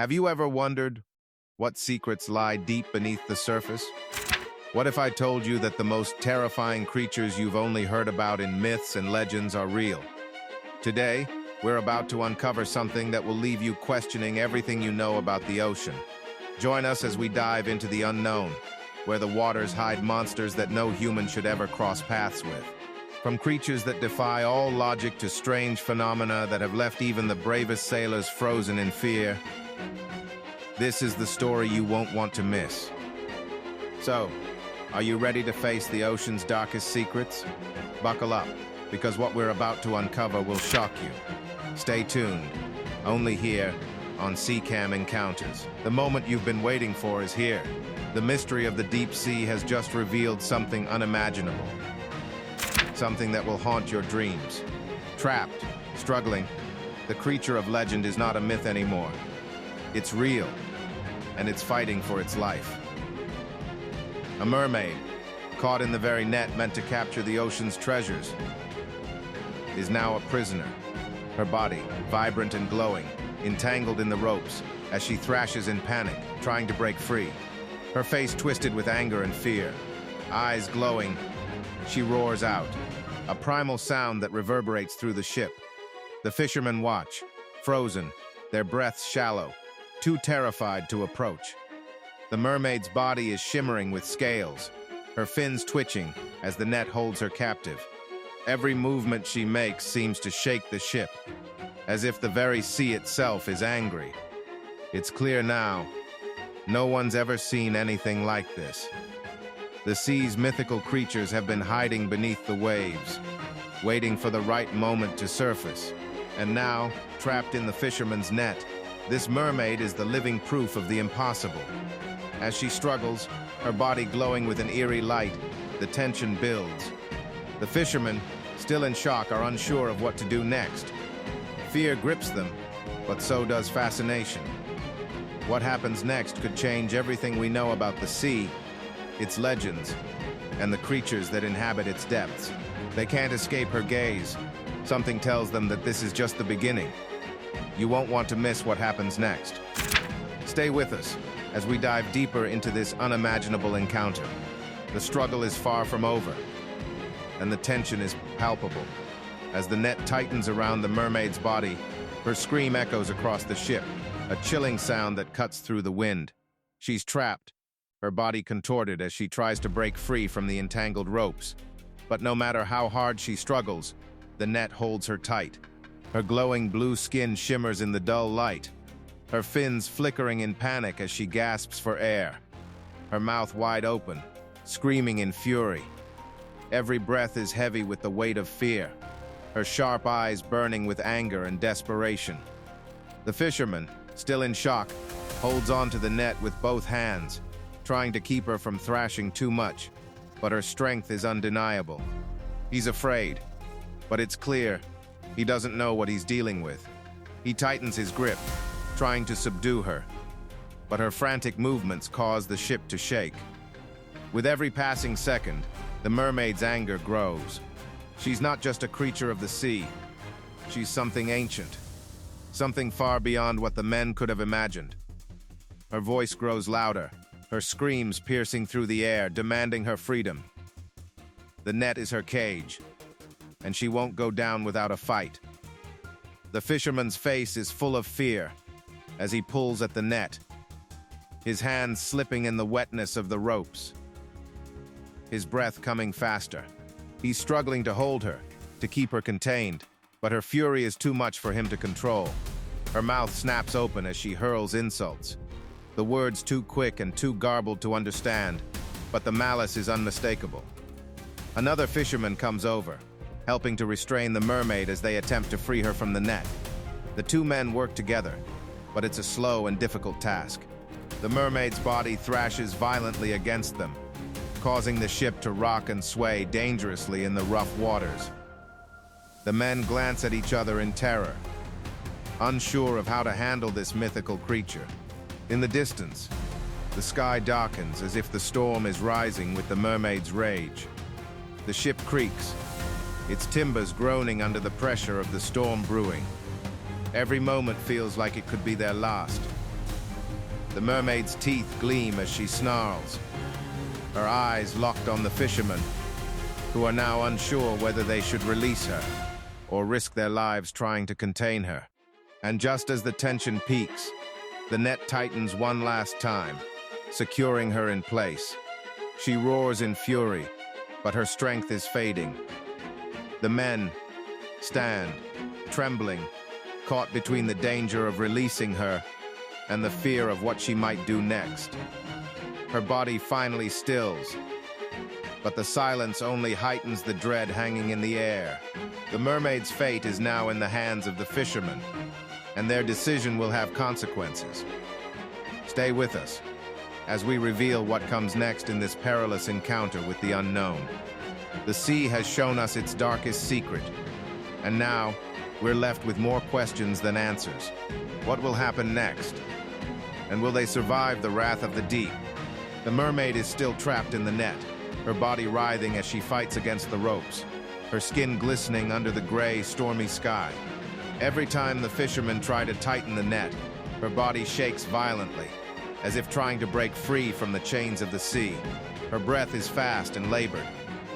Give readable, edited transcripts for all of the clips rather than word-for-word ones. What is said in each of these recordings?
Have you ever wondered what secrets lie deep beneath the surface? What if I told you that the most terrifying creatures you've only heard about in myths and legends are real? Today, we're about to uncover something that will leave you questioning everything you know about the ocean. Join us as we dive into the unknown, where the waters hide monsters that no human should ever cross paths with. From creatures that defy all logic to strange phenomena that have left even the bravest sailors frozen in fear, this is the story you won't want to miss. So, are you ready to face the ocean's darkest secrets? Buckle up, because what we're about to uncover will shock you. Stay tuned, only here on Seacam Encounters. The moment you've been waiting for is here. The mystery of the deep sea has just revealed something unimaginable. Something that will haunt your dreams. Trapped, struggling, the creature of legend is not a myth anymore. It's real, and it's fighting for its life. A mermaid, caught in the very net meant to capture the ocean's treasures, is now a prisoner. Her body, vibrant and glowing, entangled in the ropes as she thrashes in panic, trying to break free. Her face twisted with anger and fear. Eyes glowing, she roars out, a primal sound that reverberates through the ship. The fishermen watch, frozen, their breaths shallow, too terrified to approach. The mermaid's body is shimmering with scales, her fins twitching as the net holds her captive. Every movement she makes seems to shake the ship, as if the very sea itself is angry. It's clear now, no one's ever seen anything like this. The sea's mythical creatures have been hiding beneath the waves, waiting for the right moment to surface. And now, trapped in the fisherman's net, this mermaid is the living proof of the impossible. As she struggles, her body glowing with an eerie light, the tension builds. The fishermen, still in shock, are unsure of what to do next. Fear grips them, but so does fascination. What happens next could change everything we know about the sea, its legends, and the creatures that inhabit its depths. They can't escape her gaze. Something tells them that this is just the beginning. You won't want to miss what happens next. Stay with us as we dive deeper into this unimaginable encounter. The struggle is far from over, and the tension is palpable. As the net tightens around the mermaid's body, her scream echoes across the ship, a chilling sound that cuts through the wind. She's trapped, her body contorted as she tries to break free from the entangled ropes. But no matter how hard she struggles, the net holds her tight. Her glowing blue skin shimmers in the dull light, her fins flickering in panic as she gasps for air, her mouth wide open, screaming in fury. Every breath is heavy with the weight of fear, her sharp eyes burning with anger and desperation. The fisherman, still in shock, holds onto the net with both hands, trying to keep her from thrashing too much, but her strength is undeniable. He's afraid, but it's clear he doesn't know what he's dealing with. He tightens his grip, trying to subdue her, but her frantic movements cause the ship to shake. With every passing second, the mermaid's anger grows. She's not just a creature of the sea. She's something ancient, something far beyond what the men could have imagined. Her voice grows louder, her screams piercing through the air, demanding her freedom. The net is her cage, and she won't go down without a fight. The fisherman's face is full of fear as he pulls at the net, his hands slipping in the wetness of the ropes, his breath coming faster. He's struggling to hold her, to keep her contained, but her fury is too much for him to control. Her mouth snaps open as she hurls insults, the words too quick and too garbled to understand, but the malice is unmistakable. Another fisherman comes over, helping to restrain the mermaid as they attempt to free her from the net. The two men work together, but it's a slow and difficult task. The mermaid's body thrashes violently against them, causing the ship to rock and sway dangerously in the rough waters. The men glance at each other in terror, unsure of how to handle this mythical creature. In the distance, the sky darkens as if the storm is rising with the mermaid's rage. The ship creaks, its timbers groaning under the pressure of the storm brewing. Every moment feels like it could be their last. The mermaid's teeth gleam as she snarls, her eyes locked on the fishermen, who are now unsure whether they should release her or risk their lives trying to contain her. And just as the tension peaks, the net tightens one last time, securing her in place. She roars in fury, but her strength is fading. The men stand, trembling, caught between the danger of releasing her and the fear of what she might do next. Her body finally stills, but the silence only heightens the dread hanging in the air. The mermaid's fate is now in the hands of the fishermen, and their decision will have consequences. Stay with us as we reveal what comes next in this perilous encounter with the unknown. The sea has shown us its darkest secret, and now we're left with more questions than answers. What will happen next? And will they survive the wrath of the deep? The mermaid is still trapped in the net, her body writhing as she fights against the ropes, her skin glistening under the gray, stormy sky. Every time the fishermen try to tighten the net, her body shakes violently, as if trying to break free from the chains of the sea. Her breath is fast and labored,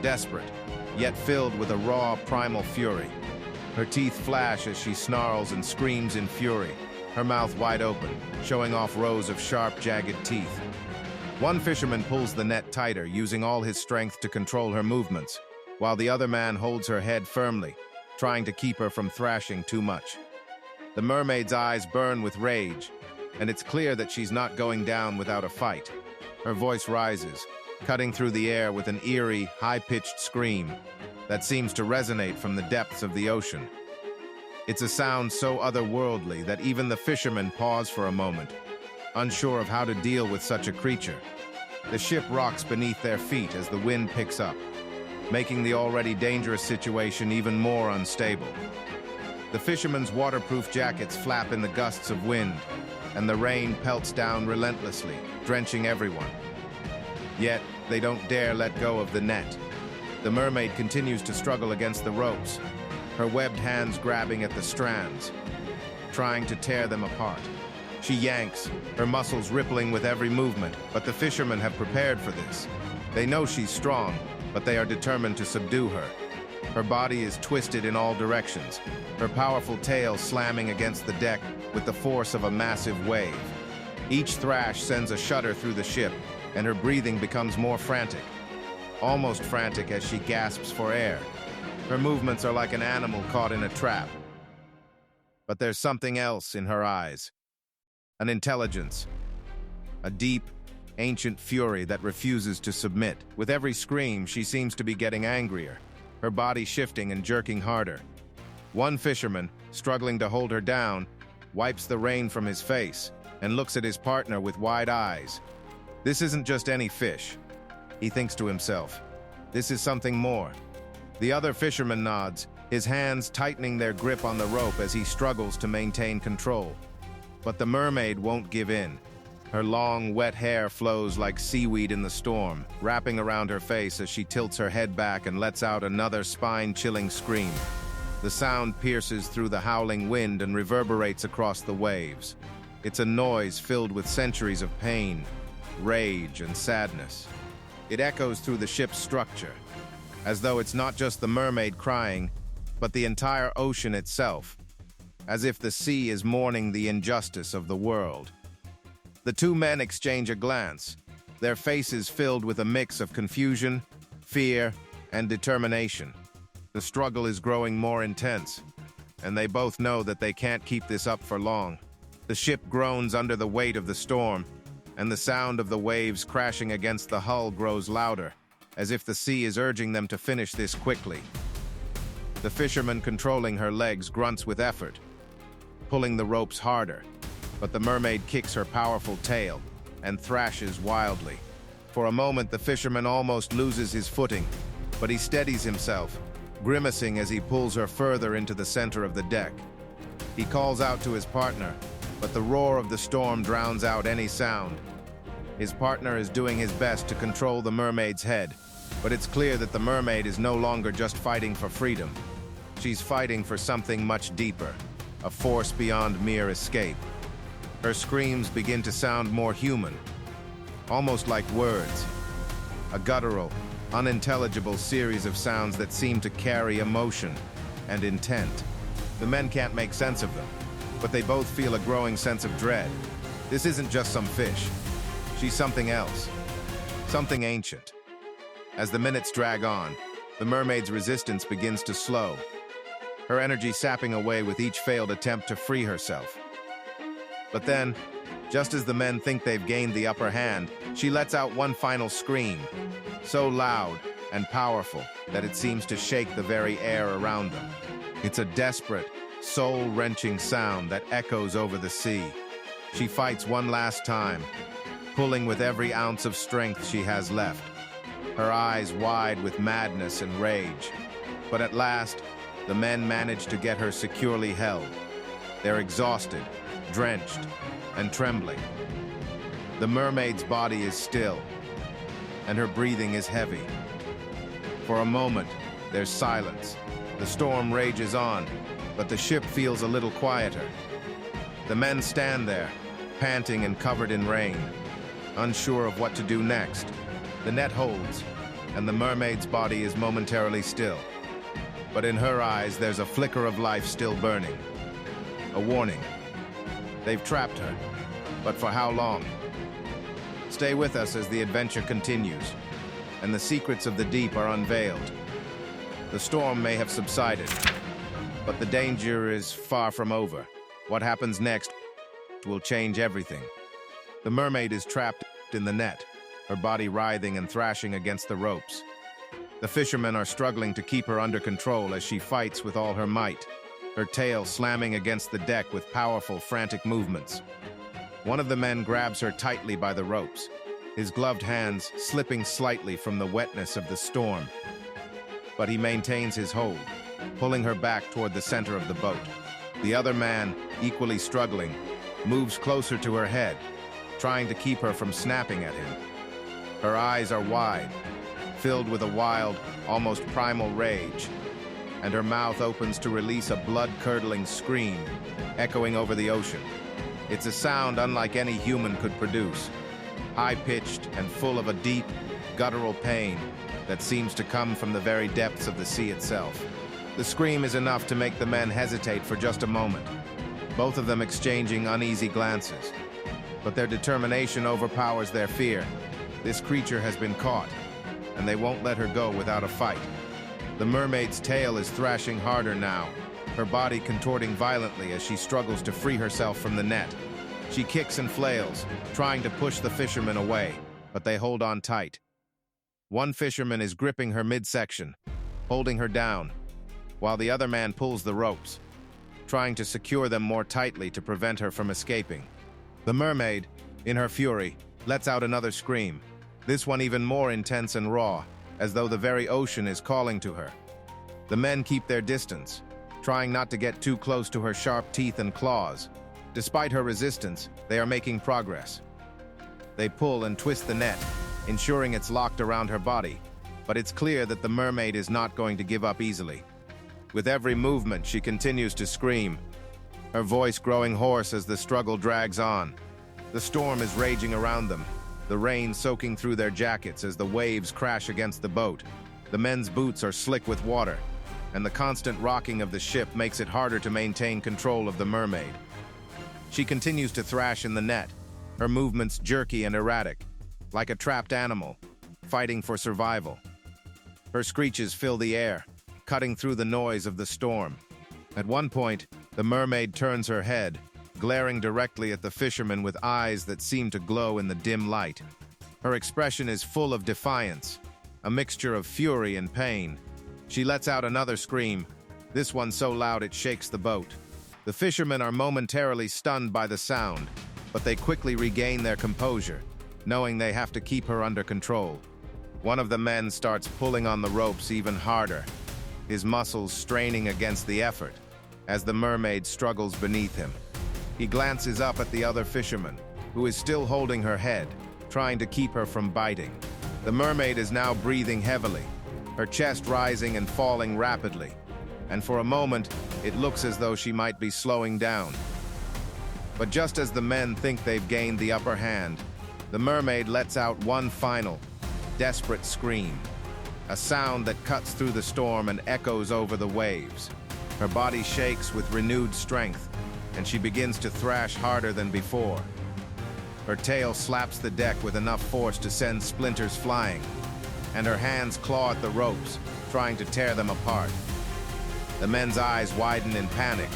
desperate, yet filled with a raw, primal fury. Her teeth flash as she snarls and screams in fury, her mouth wide open, showing off rows of sharp, jagged teeth. One fisherman pulls the net tighter, using all his strength to control her movements, while the other man holds her head firmly, trying to keep her from thrashing too much. The mermaid's eyes burn with rage, and it's clear that she's not going down without a fight. Her voice rises, cutting through the air with an eerie, high-pitched scream that seems to resonate from the depths of the ocean. It's a sound so otherworldly that even the fishermen pause for a moment, unsure of how to deal with such a creature. The ship rocks beneath their feet as the wind picks up, making the already dangerous situation even more unstable. The fishermen's waterproof jackets flap in the gusts of wind, and the rain pelts down relentlessly, drenching everyone. Yet, they don't dare let go of the net. The mermaid continues to struggle against the ropes, her webbed hands grabbing at the strands, trying to tear them apart. She yanks, her muscles rippling with every movement, but the fishermen have prepared for this. They know she's strong, but they are determined to subdue her. Her body is twisted in all directions, her powerful tail slamming against the deck with the force of a massive wave. Each thrash sends a shudder through the ship, and her breathing becomes more frantic, almost frantic as she gasps for air. Her movements are like an animal caught in a trap. But there's something else in her eyes. An intelligence. A deep, ancient fury that refuses to submit. With every scream, she seems to be getting angrier, her body shifting and jerking harder. One fisherman, struggling to hold her down, wipes the rain from his face and looks at his partner with wide eyes. This isn't just any fish, he thinks to himself. This is something more. The other fisherman nods, his hands tightening their grip on the rope as he struggles to maintain control. But the mermaid won't give in. Her long, wet hair flows like seaweed in the storm, wrapping around her face as she tilts her head back and lets out another spine-chilling scream. The sound pierces through the howling wind and reverberates across the waves. It's a noise filled with centuries of pain, rage, and sadness. It echoes through the ship's structure, as though it's not just the mermaid crying, but the entire ocean itself, as if the sea is mourning the injustice of the world. The two men exchange a glance, their faces filled with a mix of confusion, fear, and determination. The struggle is growing more intense, and they both know that they can't keep this up for long. The ship groans under the weight of the storm, and the sound of the waves crashing against the hull grows louder, as if the sea is urging them to finish this quickly. The fisherman controlling her legs grunts with effort, pulling the ropes harder, but the mermaid kicks her powerful tail and thrashes wildly. For a moment, the fisherman almost loses his footing, but he steadies himself, grimacing as he pulls her further into the center of the deck. He calls out to his partner, but the roar of the storm drowns out any sound. His partner is doing his best to control the mermaid's head, but it's clear that the mermaid is no longer just fighting for freedom. She's fighting for something much deeper, a force beyond mere escape. Her screams begin to sound more human, almost like words. A guttural, unintelligible series of sounds that seem to carry emotion and intent. The men can't make sense of them, but they both feel a growing sense of dread. This isn't just some fish. She's something else. Something ancient. As the minutes drag on, the mermaid's resistance begins to slow, her energy sapping away with each failed attempt to free herself. But then, just as the men think they've gained the upper hand, she lets out one final scream, so loud and powerful that it seems to shake the very air around them. It's a desperate, soul-wrenching sound that echoes over the sea. She fights one last time, pulling with every ounce of strength she has left, her eyes wide with madness and rage. But at last, the men manage to get her securely held. They're exhausted, drenched, and trembling. The mermaid's body is still, and her breathing is heavy. For a moment, there's silence. The storm rages on, but the ship feels a little quieter. The men stand there, panting and covered in rain, unsure of what to do next. The net holds, and the mermaid's body is momentarily still. But in her eyes, there's a flicker of life still burning. A warning. They've trapped her, but for how long? Stay with us as the adventure continues, and the secrets of the deep are unveiled. The storm may have subsided, but the danger is far from over. What happens next will change everything. The mermaid is trapped in the net, her body writhing and thrashing against the ropes. The fishermen are struggling to keep her under control as she fights with all her might, her tail slamming against the deck with powerful, frantic movements. One of the men grabs her tightly by the ropes, his gloved hands slipping slightly from the wetness of the storm. But he maintains his hold, pulling her back toward the center of the boat. The other man, equally struggling, moves closer to her head, trying to keep her from snapping at him. Her eyes are wide, filled with a wild, almost primal rage, and her mouth opens to release a blood-curdling scream, echoing over the ocean. It's a sound unlike any human could produce, high-pitched and full of a deep, guttural pain that seems to come from the very depths of the sea itself. The scream is enough to make the men hesitate for just a moment, both of them exchanging uneasy glances. But their determination overpowers their fear. This creature has been caught, and they won't let her go without a fight. The mermaid's tail is thrashing harder now, her body contorting violently as she struggles to free herself from the net. She kicks and flails, trying to push the fishermen away, but they hold on tight. One fisherman is gripping her midsection, holding her down, while the other man pulls the ropes, trying to secure them more tightly to prevent her from escaping. The mermaid, in her fury, lets out another scream, this one even more intense and raw, as though the very ocean is calling to her. The men keep their distance, trying not to get too close to her sharp teeth and claws. Despite her resistance, they are making progress. They pull and twist the net, ensuring it's locked around her body, but it's clear that the mermaid is not going to give up easily. With every movement, she continues to scream, her voice growing hoarse as the struggle drags on. The storm is raging around them, the rain soaking through their jackets as the waves crash against the boat. The men's boots are slick with water, and the constant rocking of the ship makes it harder to maintain control of the mermaid. She continues to thrash in the net, her movements jerky and erratic, like a trapped animal, fighting for survival. Her screeches fill the air, cutting through the noise of the storm. At one point, the mermaid turns her head, glaring directly at the fisherman with eyes that seem to glow in the dim light. Her expression is full of defiance, a mixture of fury and pain. She lets out another scream, this one so loud it shakes the boat. The fishermen are momentarily stunned by the sound, but they quickly regain their composure, knowing they have to keep her under control. One of the men starts pulling on the ropes even harder, his muscles straining against the effort, as the mermaid struggles beneath him. He glances up at the other fisherman, who is still holding her head, trying to keep her from biting. The mermaid is now breathing heavily, her chest rising and falling rapidly, and for a moment, it looks as though she might be slowing down. But just as the men think they've gained the upper hand, the mermaid lets out one final, desperate scream, a sound that cuts through the storm and echoes over the waves. Her body shakes with renewed strength, and she begins to thrash harder than before. Her tail slaps the deck with enough force to send splinters flying, and her hands claw at the ropes, trying to tear them apart. The men's eyes widen in panic,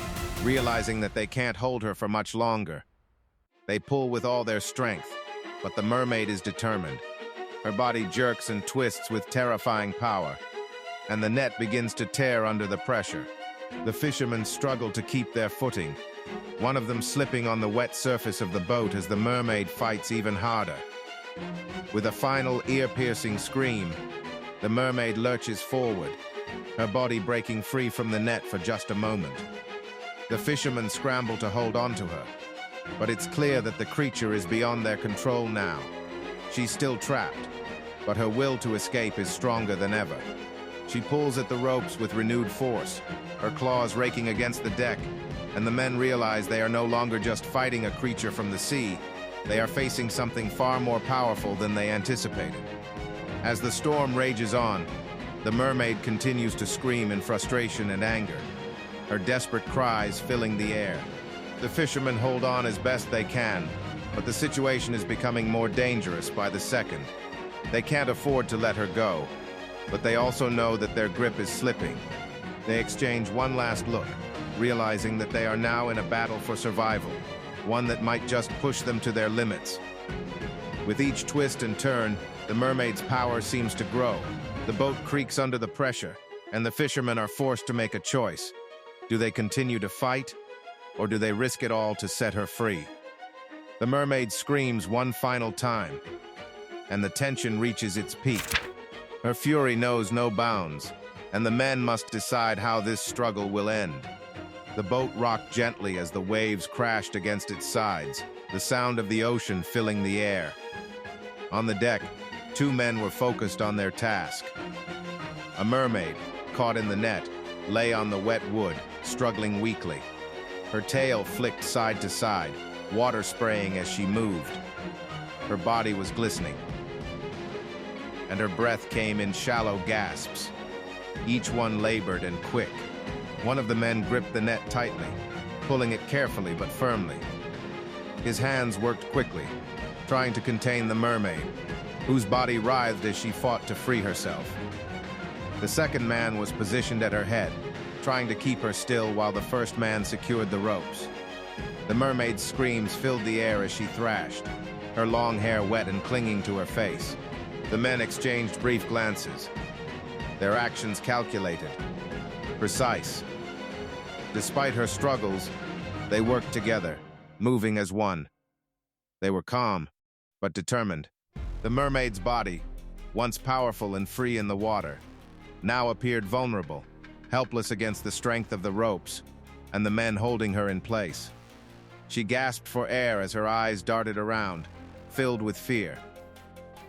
realizing that they can't hold her for much longer. They pull with all their strength, but the mermaid is determined. Her body jerks and twists with terrifying power, and the net begins to tear under the pressure. The fishermen struggle to keep their footing, one of them slipping on the wet surface of the boat as the mermaid fights even harder. With a final ear-piercing scream, the mermaid lurches forward, her body breaking free from the net for just a moment. The fishermen scramble to hold on to her, but it's clear that the creature is beyond their control now. She's still trapped, but her will to escape is stronger than ever. She pulls at the ropes with renewed force, her claws raking against the deck, and the men realize they are no longer just fighting a creature from the sea, they are facing something far more powerful than they anticipated. As the storm rages on, the mermaid continues to scream in frustration and anger, her desperate cries filling the air. The fishermen hold on as best they can, but the situation is becoming more dangerous by the second. They can't afford to let her go, but they also know that their grip is slipping. They exchange one last look, realizing that they are now in a battle for survival, one that might just push them to their limits. With each twist and turn, the mermaid's power seems to grow. The boat creaks under the pressure, and the fishermen are forced to make a choice. Do they continue to fight, or do they risk it all to set her free? The mermaid screams one final time, and the tension reaches its peak. Her fury knows no bounds, and the men must decide how this struggle will end. The boat rocked gently as the waves crashed against its sides, the sound of the ocean filling the air. On the deck, two men were focused on their task. A mermaid, caught in the net, lay on the wet wood, struggling weakly. Her tail flicked side to side, water spraying as she moved. Her body was glistening, and her breath came in shallow gasps. Each one labored and quick. One of the men gripped the net tightly, pulling it carefully but firmly. His hands worked quickly, trying to contain the mermaid, whose body writhed as she fought to free herself. The second man was positioned at her head, trying to keep her still while the first man secured the ropes. The mermaid's screams filled the air as she thrashed, her long hair wet and clinging to her face. The men exchanged brief glances, their actions calculated, precise. Despite her struggles, they worked together, moving as one. They were calm, but determined. The mermaid's body, once powerful and free in the water, now appeared vulnerable, helpless against the strength of the ropes and the men holding her in place. She gasped for air as her eyes darted around, filled with fear.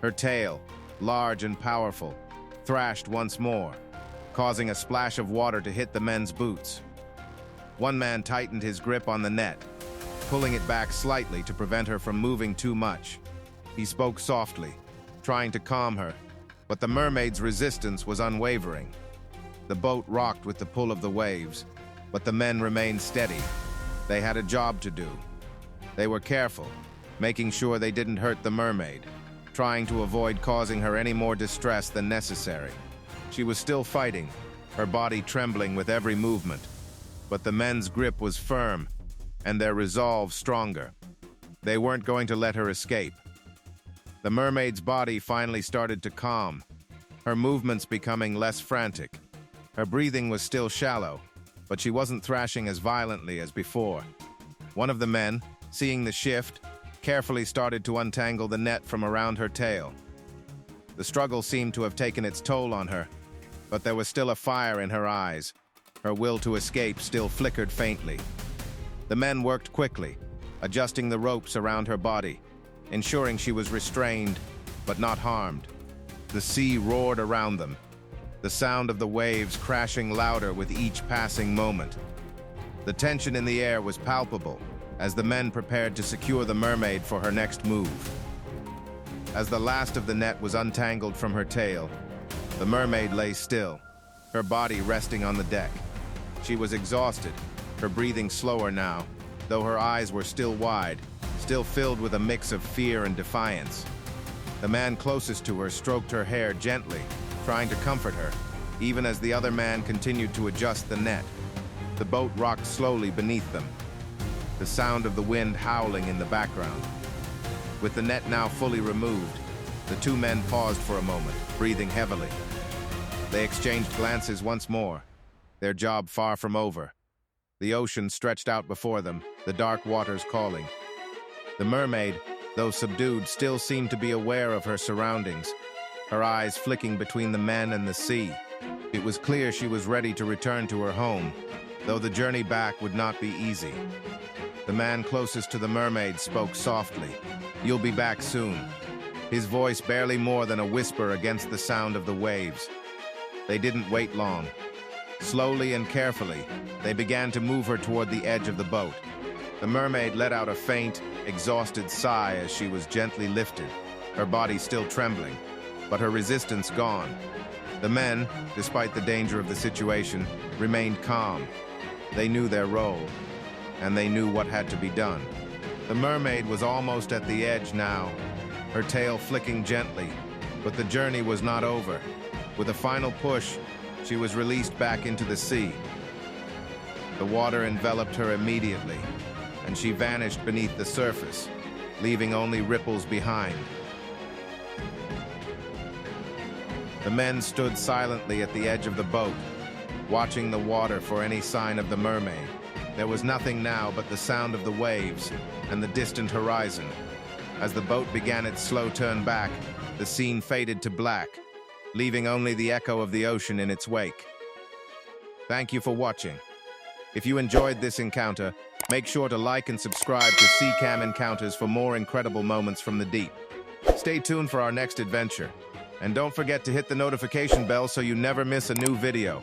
Her tail, large and powerful, thrashed once more, causing a splash of water to hit the men's boots. One man tightened his grip on the net, pulling it back slightly to prevent her from moving too much. He spoke softly, trying to calm her, but the mermaid's resistance was unwavering. The boat rocked with the pull of the waves, but the men remained steady. They had a job to do. They were careful, making sure they didn't hurt the mermaid, trying to avoid causing her any more distress than necessary. She was still fighting, her body trembling with every movement, but the men's grip was firm and their resolve stronger. They weren't going to let her escape. The mermaid's body finally started to calm, her movements becoming less frantic. Her breathing was still shallow, but she wasn't thrashing as violently as before. One of the men, seeing the shift, carefully started to untangle the net from around her tail. The struggle seemed to have taken its toll on her, but there was still a fire in her eyes. Her will to escape still flickered faintly. The men worked quickly, adjusting the ropes around her body, ensuring she was restrained but not harmed. The sea roared around them, the sound of the waves crashing louder with each passing moment. The tension in the air was palpable, as the men prepared to secure the mermaid for her next move. As the last of the net was untangled from her tail, the mermaid lay still, her body resting on the deck. She was exhausted, her breathing slower now, though her eyes were still wide, still filled with a mix of fear and defiance. The man closest to her stroked her hair gently, trying to comfort her, even as the other man continued to adjust the net. The boat rocked slowly beneath them, the sound of the wind howling in the background. With the net now fully removed, the two men paused for a moment, breathing heavily. They exchanged glances once more, their job far from over. The ocean stretched out before them, the dark waters calling. The mermaid, though subdued, still seemed to be aware of her surroundings, her eyes flicking between the men and the sea. It was clear she was ready to return to her home, though the journey back would not be easy. The man closest to the mermaid spoke softly. "You'll be back soon," his voice barely more than a whisper against the sound of the waves. They didn't wait long. Slowly and carefully, they began to move her toward the edge of the boat. The mermaid let out a faint, exhausted sigh as she was gently lifted, her body still trembling, but her resistance gone. The men, despite the danger of the situation, remained calm. They knew their role, and they knew what had to be done. The mermaid was almost at the edge now, her tail flicking gently, but the journey was not over. With a final push, she was released back into the sea. The water enveloped her immediately, and she vanished beneath the surface, leaving only ripples behind. The men stood silently at the edge of the boat, watching the water for any sign of the mermaid. There was nothing now but the sound of the waves and the distant horizon. As the boat began its slow turn back, the scene faded to black, leaving only the echo of the ocean in its wake. Thank you for watching. If you enjoyed this encounter, make sure to like and subscribe to Seacam Encounters for more incredible moments from the deep. Stay tuned for our next adventure, and don't forget to hit the notification bell so you never miss a new video.